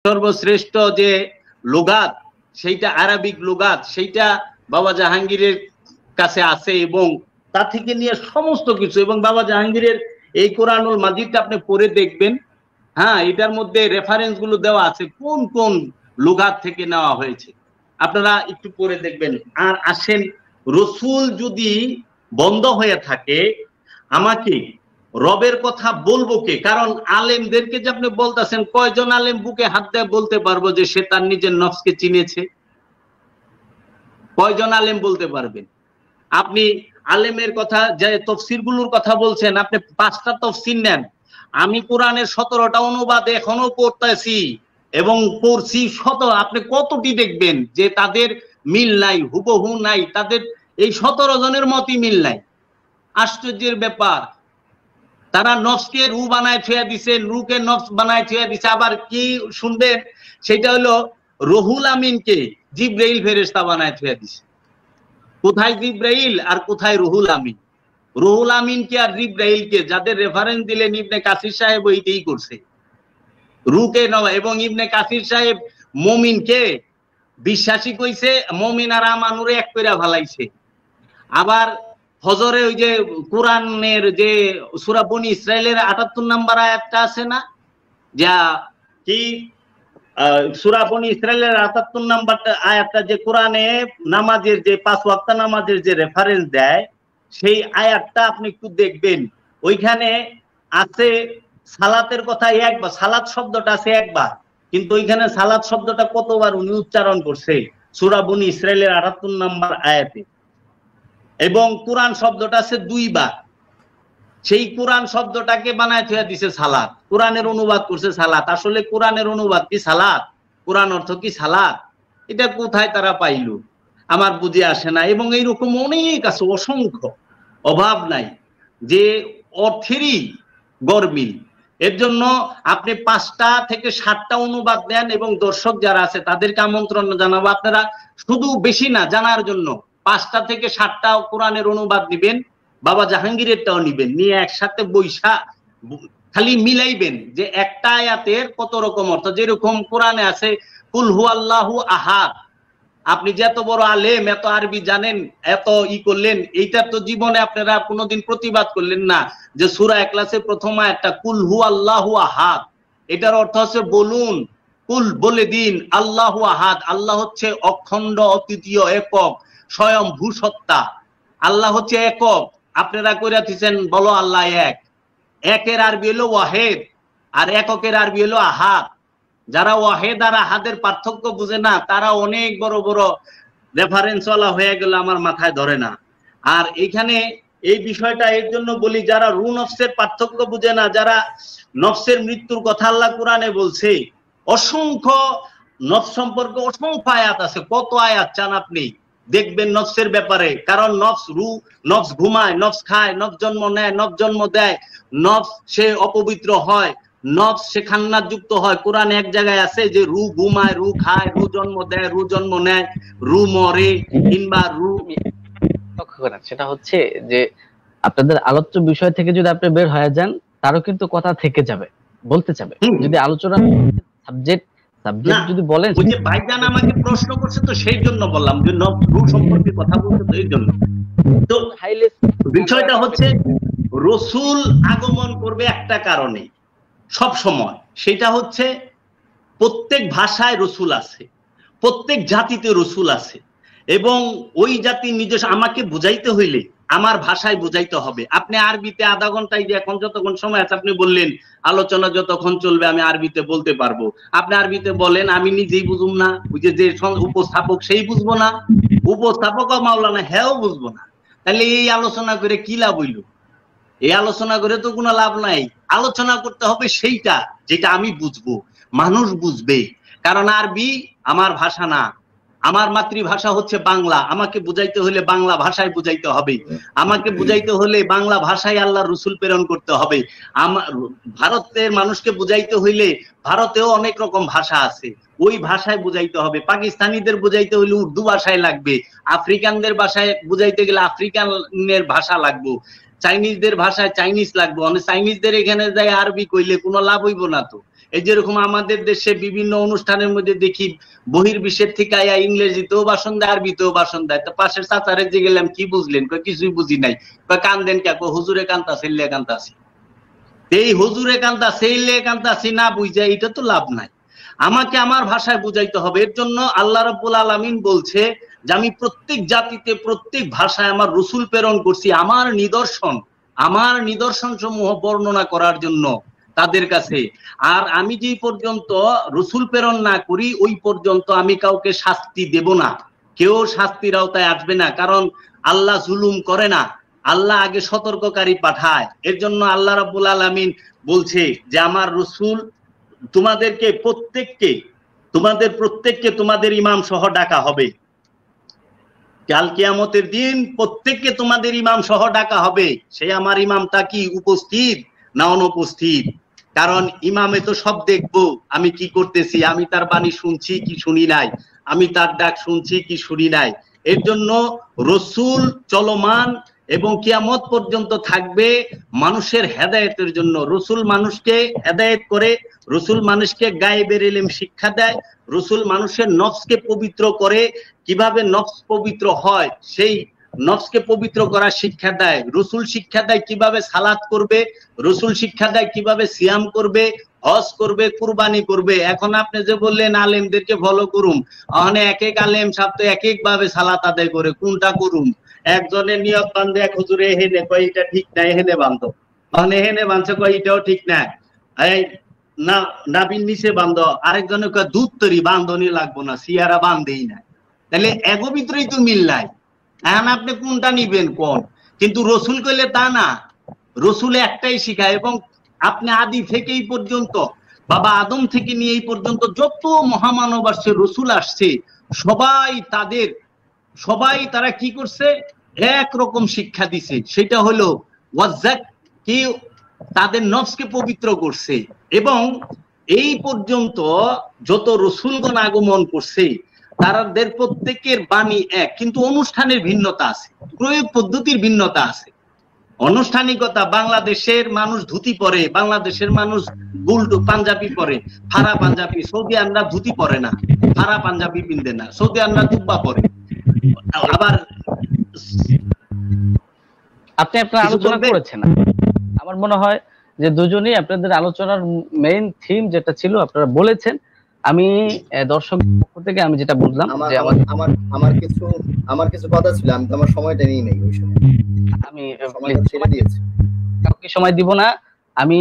সর্বশ্রেষ্ঠ যে লুগাত সেইটা আরবিক লুগাত সেইটা বাবা জাহাঙ্গীরের কাছে আছে এবং তা থেকে নিয়ে সমস্ত কিছু। এবং বাবা জাহাঙ্গীরের এই কোরআনুল মাজিদটা আপনি পড়ে দেখবেন, হ্যাঁ, এটার মধ্যে রেফারেন্স গুলো দেওয়া আছে কোন কোন লুগাত থেকে নেওয়া হয়েছে, আপনারা একটু পড়ে দেখবেন। আর আসেন, রসুল যদি বন্ধ হয়ে থাকে আমাকে রবের কথা বলবো কে? কারণ আলেমদেরকে যে আপনি বলতেছেন, কয়জন আলেম বুকে হাত দিয়ে বলতে পারবো যে সে তার নিজের নফসকে চিনেছে? কয়জন আলেম বলতে পারবেন? আপনি আলেমের কথা যে তফসির গুলোর কথা বলছেন, আপনি 5টা তফসির নেন, আমি কোরআনের 17টা অনুবাদ এখনো পড়তেছি এবং পড়ছি আপনি কতটি দেখবেন যে তাদের মিল নাই, হুবহু নাই, তাদের এই 17 জনের মতই মিল নাই। আশ্চর্যের ব্যাপার, তারা নফসকে রু বানায় ছুঁয়া দিছে, রুকে নফস বানায় ছুঁয়া দিছে। আবার কি শুনবেন, সেটা হলো রুহুল আমিনকে জিব্রাইল ফেরেশতা বানায় ছুঁয়া দিছে। কোথায় জিব্রাইল আর কোথায় রুহুল আমিন? রুহুল আমিনকে আর জিব্রাইলকে যাদের রেফারেন্স দিলেন ইবনে কাসির সাহেব ওইটাই করছে, রুকে নয়। এবং ইবনে কাসির সাহেব মুমিনকে বিশ্বাসী কইছে, মুমিন আর আমানুরে এক কইরা ফেলাইছে। আবার হজরে ওই যে কোরআনের যে সূরা বনী ইসরাইলের 78 নম্বর আয়াতটা আছে না, যা কি সূরা বনী ইসরাইলের 78 নম্বর আয়াতটা যে কোরআনে নামাজের যে 5 ওয়াক্ত নামাজের যে রেফারেন্স দেয়, সেই আয়াতটা আপনি একটু দেখবেন। ওইখানে আছে সালাতের কথা একবার, সালাত শব্দটা আছে একবার, কিন্তু ওইখানে সালাত শব্দটা কতবার উনি উচ্চারণ করছে সূরা বনী ইসরাইলের 78 নম্বর আয়াতে। এবং কোরআন শব্দটা আছে 2 বার। সেই কোরআন শব্দটাকে বানায় থুয়া দিছে সালাত, কোরআনের অনুবাদ করছে সালাত। আসলে কোরআনের অনুবাদ কি সালাত? কোরআন অর্থ কি সালাত? এটা কোথায় তারা পাইল আমার বুঝে আসে না। এবং এইরকম অনেক আছে, অসংখ্য, অভাব নাই, যে অর্থেরই গরমিল। এর জন্য আপনি 5টা থেকে 7টা অনুবাদ দেন এবং দর্শক যারা আছে তাদেরকে আমন্ত্রণ জানাবো, আপনারা শুধু বেশি না জানার জন্য 5টা থেকে 7টা কোরআনের অনুবাদ নিবেন, বাবা জাহাঙ্গীরেরটাও নিবেন, নিয়ে একসাথে বৈশা খালি মিলাইবেন যে একটা আয়াতের কত রকম অর্থ। যেরকম কোরআনে আছে কুল হুয়াল্লাহু আহাদ, আপনি যে এত বড় আলেম, এত আরবি জানেন, এত করলেন, এইটা তো জীবনে আপনারা কোনোদিন প্রতিবাদ করলেন না যে সূরা ইখলাসের প্রথম আয়াতটা কুল হুয়াল্লাহু আহাদ, এটার অর্থ হচ্ছে বলুন, কুল বলে দিন, আল্লাহু আহাদ, আল্লাহ হচ্ছে অখণ্ড, অদ্বিতীয়, একক, স্বয়ং ভূসত্তা। আল্লাহ হচ্ছে একক, আপনারা কইরা দিয়েছেন বলো আল্লাহ এক। একের আরবি হলো ওয়াহেদ আর এককের আরবি হলো আহাদ। যারা ওয়াহেদ আর আহাদের পার্থক্য বুঝে না তারা অনেক বড় বড় রেফারেন্স ওয়ালা হয়ে গেল, আমার মাথায় ধরে না। আর এখানে এই বিষয়টা এর জন্য বলি, যারা রু নফসের পার্থক্য বুঝে না, যারা নফসের মৃত্যুর কথা আল্লাহ কোরআনে বলছে, অসংখ্য নফস সম্পর্কে অসংখ্য আয়াত আছে। কত আয়াত চান আপনি দেখবেন নফসের ব্যাপারে? কারণ নফস নফস ঘুমায়, নফস খায়, নফস জন্ম নেয়, নফস জন্ম দেয়, নফস সে অপবিত্র হয়, নফস সে খান্নাত যুক্ত হয়। কোরআন এক জায়গায় আছে যে রু ঘুমায়, রু খায়, রু জন্ম দেয়, রু জন্ম নেয়, রু মরে, কিংবা রু। লক্ষ্য করেন সেটা হচ্ছে যে আপনাদের আলোচ্য বিষয় থেকে যদি আপনি বের হয়ে যান, তারও কিন্তু কথা থেকে যাবে, বলতে যাবে। যদি আলোচনা সাবজেক্ট যদি বলেন, ওই যে ভাইজান আমাকে প্রশ্ন করছে তো সেই জন্য বললাম যে রু সম্পর্কে কথা বলতে, তো এই জন্য। তো বিষয়টা হচ্ছে রসুল আগমন করবে একটা কারণে সব সময়, সেটা হচ্ছে প্রত্যেক ভাষায় রসুল আছে, প্রত্যেক জাতিতে রসুল আছে, এবং ওই জাতির নিজস্ব। আমাকে বুঝাইতে হইলে আমার ভাষায় বুঝাইতে হবে। আপনি আরবিতে আধা ঘন্টায়, যে এখন যতক্ষণ সময় আছে আপনি বললেন আলোচনা যতক্ষণ চলবে আমি আরবিতে বলতে পারবো, আপনি আরবিতে বলেন, আমি নিজেই বুঝুম না, বুঝে যে উপস্থাপক সেই বুঝবো না, উপস্থাপক মাওলানা হ্যাঁ বুঝবো না, তাহলে এই আলোচনা করে কি লাভ হইল? এই আলোচনা করে তো কোনো লাভ নাই। আলোচনা করতে হবে সেইটা যেটা আমি বুঝবো, মানুষ বুঝবে। কারণ আরবি আমার ভাষা না, আমার মাতৃভাষা হচ্ছে বাংলা। আমাকে বুঝাইতে হলে বাংলা ভাষায় বুঝাইতে হবে, আমাকে বুঝাইতে হলে বাংলা ভাষায় আল্লাহর রসুল প্রেরণ করতে হবে। আমার ভারতের মানুষকে বুঝাইতে হইলে ভারতেও অনেক রকম ভাষা আছে, ওই ভাষায় বুঝাইতে হবে। পাকিস্তানিদের বুঝাইতে হলে উর্দু ভাষায় লাগবে, আফ্রিকানদের ভাষায় বুঝাইতে গেলে আফ্রিকানের ভাষা লাগবে, চাইনিজদের ভাষায় চাইনিজ লাগবে। চাইনিজদের এখানে যাই আরবি কইলে কোনো লাভ হইব না। তো এই যেরকম আমাদের দেশে বিভিন্ন অনুষ্ঠানের মধ্যে দেখি বহির্বিশ্বের থেকে আয়া ইংরেজিতেও ভাষণ দেয়, আরবিতেও ভাষণ দেয়। তো পাশের চাচারে যে গেলাম কি বুঝলেন, কিছুই বুঝি নাই। কান্দেন কে? হুজুরে কান্তাছে, লে কান্তাছি। এই হুজুরে কান্তাছে, লে কান্তাছি না বুঝা এটা তো লাভ নাই। আমাকে আমার ভাষায় বুঝাইতে হবে। এর জন্য আল্লাহ রাব্বুল আলামিন বলছে যে আমি প্রত্যেক জাতিতে প্রত্যেক ভাষায় আমার রসুল প্রেরণ করছি আমার নিদর্শন সমূহ বর্ণনা করার জন্য তাদের কাছে। আর আমি যেই পর্যন্ত রসুল প্রেরণ না করি ওই পর্যন্ত আমি কাউকে শাস্তি দেব না, কেউ শাস্তির আওতায় আসবে না। কারণ আল্লাহ জুলুম করে না, আল্লাহ আগে সতর্ককারী পাঠায়। এর জন্য আল্লাহ রাব্বুল আলামিন বলছে যে আমার রসুল তোমাদেরকে প্রত্যেককে তোমাদের ইমাম সহ ডাকা হবে। কাল কিয়ামতের দিন প্রত্যেককে তোমাদের ইমাম সহ ডাকা হবে। সেই আমার ইমামটা কি উপস্থিত না অনুপস্থিত? কারণ ইমামে তো সব দেখবো আমি কি করতেছি, আমি তার বাণী শুনছি কি শুনি নাই, আমি তার ডাক শুনছি কি শুনি নাই। এর জন্য রসুল চলমান এবং কিয়ামত পর্যন্ত থাকবে মানুষের হেদায়েতের জন্য। রসুল মানুষকে হেদায়েত করে, রসুল মানুষকে গায়েবের ইলম শিক্ষা দেয়, রসুল মানুষের নফসকে পবিত্র করে। কিভাবে নফস পবিত্র হয় সেই নফসকে পবিত্র করার শিক্ষা দেয়। রসুল শিক্ষা দেয় কিভাবে সালাত করবে, রসুল শিক্ষা দেয় কিভাবে সিয়াম করবে, হজ করবে, কুরবানি করবে। এখন আপনি যে বললেন আলেমদেরকে ফলো করুম, ওখানে এক এক আলেম সাহেব তো এক এক ভাবে সালাত আদায় করে, কোনটা করুম? একজনের নিয়ত বান্ধে এক হুজুরে হেনে কয় এটা ঠিক না, হেনে বান্ধব, ওখানে হেনে বাঁধছে কয় এটাও ঠিক না, এই না নাবির নিচে বান্ধ, আরেকজনের কয় দুধ তরি বান্ধনই লাগবো না, সিয়ারা বান্ধেই না। তাহলে এগো ভিতরেই তো মিল নাই। এখন আপনি কোনটা নিবেন কোন? কিন্তু রসুল কইলে তা না, রসুল একটাই শিখায়। এবং আপনি আদি থেকে এই পর্যন্ত বাবা আদম থেকে নিয়ে এই পর্যন্ত যত মহামানব আসছে, রসুল আসছে, সবাই তারা কি করছে? একরকম শিক্ষা দিছে। সেটা হলো কি তাদের নফসকে পবিত্র করছে। এবং এই পর্যন্ত যত রসুলগণ আগমন করছে তাদের প্রত্যেকের বাণী এক, কিন্তু অনুষ্ঠানের ভিন্নতা আছে, প্রয়োগ পদ্ধতির ভিন্নতা আছে। আনুষ্ঠানিকতা, বাংলাদেশের মানুষ ধুতি পরে, বাংলাদেশের মানুষ গুলটু পাঞ্জাবি পরে, ফারা পাঞ্জাবি। সৌদি আরবরা ধুতি পরে না, ফারা পাঞ্জাবি পিনতে না, সৌদি আরবরা জুব্বা পরে। আবার আপনি আপনার আলোচনা করেছেন, আমার মনে হয় যে দুজনেই আপনাদের আলোচনার মেইন থিম যেটা ছিল আপনারা বলেছেন। আমি দর্শক পক্ষ থেকে আমি যেটা বুঝলাম যে আমার কিছু কথা ছিল, আমি তো আমার সময়টা নিয়ে নেই, ওই সময় আমি সময়টা ছেড়ে দিয়েছি, কাউকে সময় দিব না। আমি